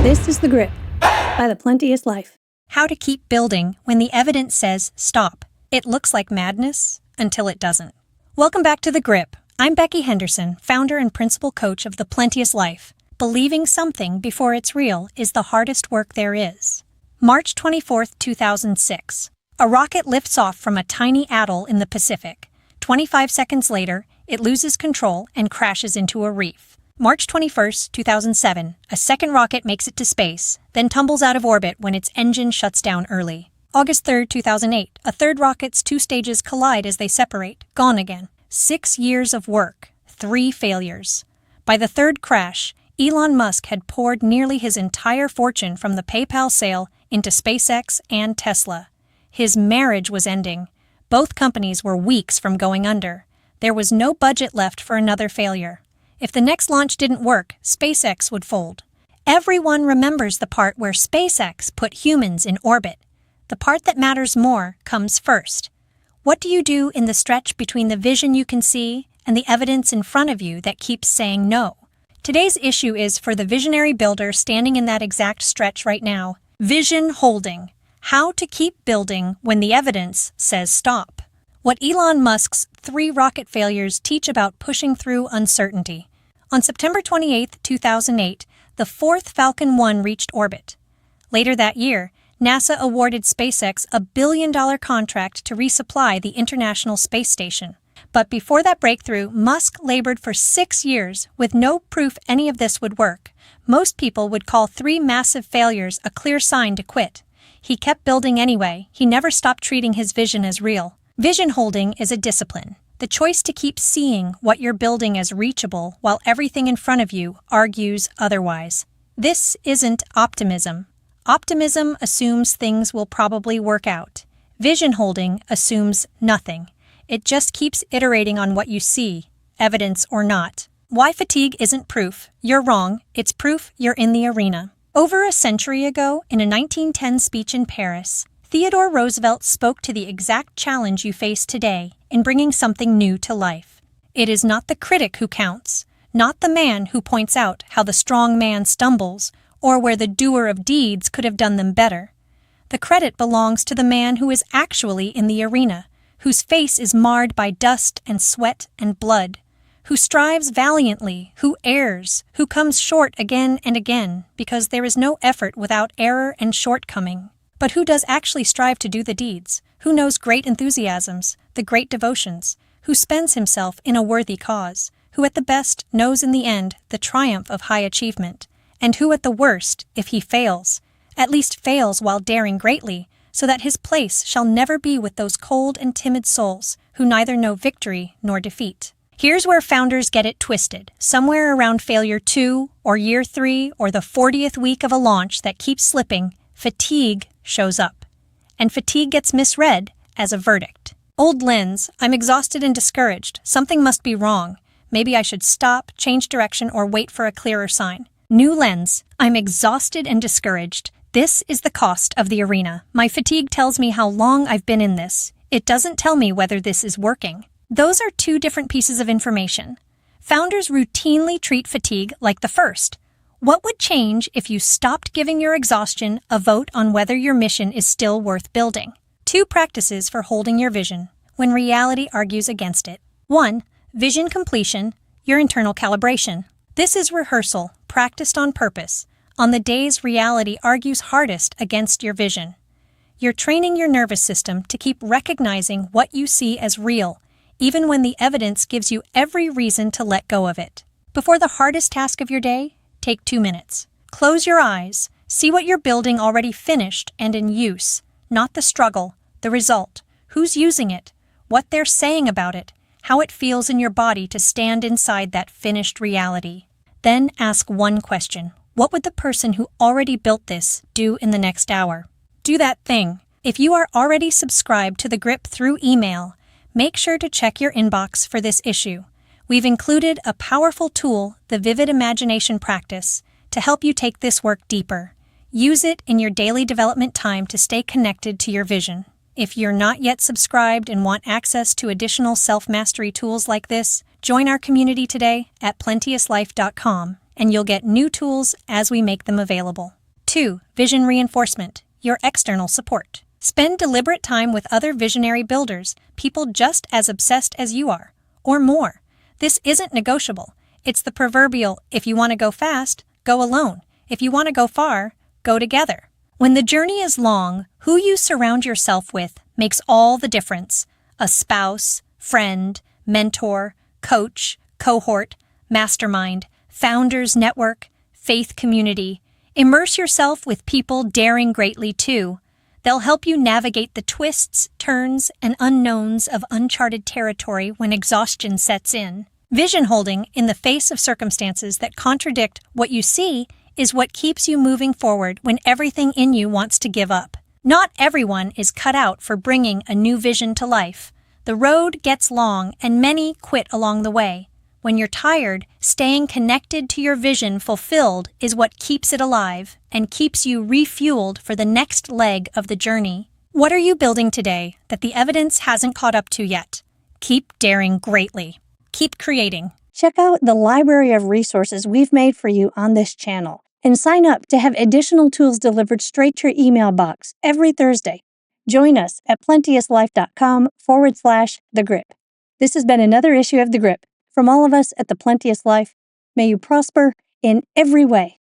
This is The Grip by the Plenteous Life. How to keep building when the evidence says stop. It looks like madness until it doesn't. Welcome back to The Grip. I'm Becky Henderson, founder and principal coach of the Plenteous Life. Believing something before it's real is the hardest work there is. March 24, 2006. A rocket lifts off from a tiny atoll in the Pacific. 25 seconds later, it loses control and crashes into a reef. March 21, 2007. A second rocket makes it to space, then tumbles out of orbit when its engine shuts down early. August 3, 2008. A third rocket's two stages collide as they separate. Gone again. 6 years of work. 3 failures. By the third crash, Elon Musk had poured nearly his entire fortune from the PayPal sale into SpaceX and Tesla. His marriage was ending. Both companies were weeks from going under. There was no budget left for another failure. If the next launch didn't work, SpaceX would fold. Everyone remembers the part where SpaceX put humans in orbit. The part that matters more comes first. What do you do in the stretch between the vision you can see and the evidence in front of you that keeps saying no? Today's issue is for the visionary builder standing in that exact stretch right now. Vision holding. How to keep building when the evidence says stop. What Elon Musk's 3 rocket failures teach about pushing through uncertainty. On September 28, 2008, the 4th Falcon 9 reached orbit. Later that year, NASA awarded SpaceX a $1 billion contract to resupply the International Space Station. But before that breakthrough, Musk labored for 6 years with no proof any of this would work. Most people would call 3 massive failures a clear sign to quit. He kept building anyway. He never stopped treating his vision as real. Vision holding is a discipline. The choice to keep seeing what you're building as reachable while everything in front of you argues otherwise. This isn't optimism. Optimism assumes things will probably work out. Vision holding assumes nothing. It just keeps iterating on what you see, evidence or not. Why fatigue isn't proof. You're wrong. It's proof you're in the arena. Over a century ago, in a 1910 speech in Paris, Theodore Roosevelt spoke to the exact challenge you face today in bringing something new to life. It is not the critic who counts, not the man who points out how the strong man stumbles or where the doer of deeds could have done them better. The credit belongs to the man who is actually in the arena, whose face is marred by dust and sweat and blood, who strives valiantly, who errs, who comes short again and again, because there is no effort without error and shortcoming. But who does actually strive to do the deeds, who knows great enthusiasms, the great devotions, who spends himself in a worthy cause, who at the best knows in the end the triumph of high achievement, and who at the worst, if he fails, at least fails while daring greatly, so that his place shall never be with those cold and timid souls who neither know victory nor defeat. Here's where founders get it twisted. Somewhere around failure 2 or year 3 or the 40th week of a launch that keeps slipping, fatigue shows up. And fatigue gets misread as a verdict. Old lens, I'm exhausted and discouraged. Something must be wrong. Maybe I should stop, change direction, or wait for a clearer sign. New lens, I'm exhausted and discouraged. This is the cost of the arena. My fatigue tells me how long I've been in this. It doesn't tell me whether this is working. Those are 2 different pieces of information. Founders routinely treat fatigue like the first. What would change if you stopped giving your exhaustion a vote on whether your mission is still worth building? 2 practices for holding your vision when reality argues against it. 1. Vision completion, your internal calibration. This is rehearsal, practiced on purpose, on the days reality argues hardest against your vision. You're training your nervous system to keep recognizing what you see as real, even when the evidence gives you every reason to let go of it. Before the hardest task of your day, take 2 minutes. Close your eyes. See what you're building already finished and in use, not the struggle, the result, who's using it, what they're saying about it, how it feels in your body to stand inside that finished reality. Then ask one question. What would the person who already built this do in the next hour? Do that thing. If you are already subscribed to The Grip through email, make sure to check your inbox for this issue. We've included a powerful tool, the Vivid Imagination Practice, to help you take this work deeper. Use it in your daily development time to stay connected to your vision. If you're not yet subscribed and want access to additional self-mastery tools like this, join our community today at plenteouslife.com. and you'll get new tools as we make them available. 2. Vision reinforcement, your external support. Spend deliberate time with other visionary builders, people just as obsessed as you are, or more. This isn't negotiable. It's the proverbial, if you want to go fast, go alone. If you want to go far, go together. When the journey is long, who you surround yourself with makes all the difference. A spouse, friend, mentor, coach, cohort, mastermind, founders network, faith community. Immerse yourself with people daring greatly too. They'll help you navigate the twists, turns, and unknowns of uncharted territory when exhaustion sets in. Vision holding in the face of circumstances that contradict what you see is what keeps you moving forward when everything in you wants to give up. Not everyone is cut out for bringing a new vision to life. The road gets long and many quit along the way. When you're tired, staying connected to your vision fulfilled is what keeps it alive and keeps you refueled for the next leg of the journey. What are you building today that the evidence hasn't caught up to yet? Keep daring greatly. Keep creating. Check out the library of resources we've made for you on this channel and sign up to have additional tools delivered straight to your email box every Thursday. Join us at plenteouslife.com/The Grip. This has been another issue of The Grip. From all of us at the Plenteous Life, may you prosper in every way.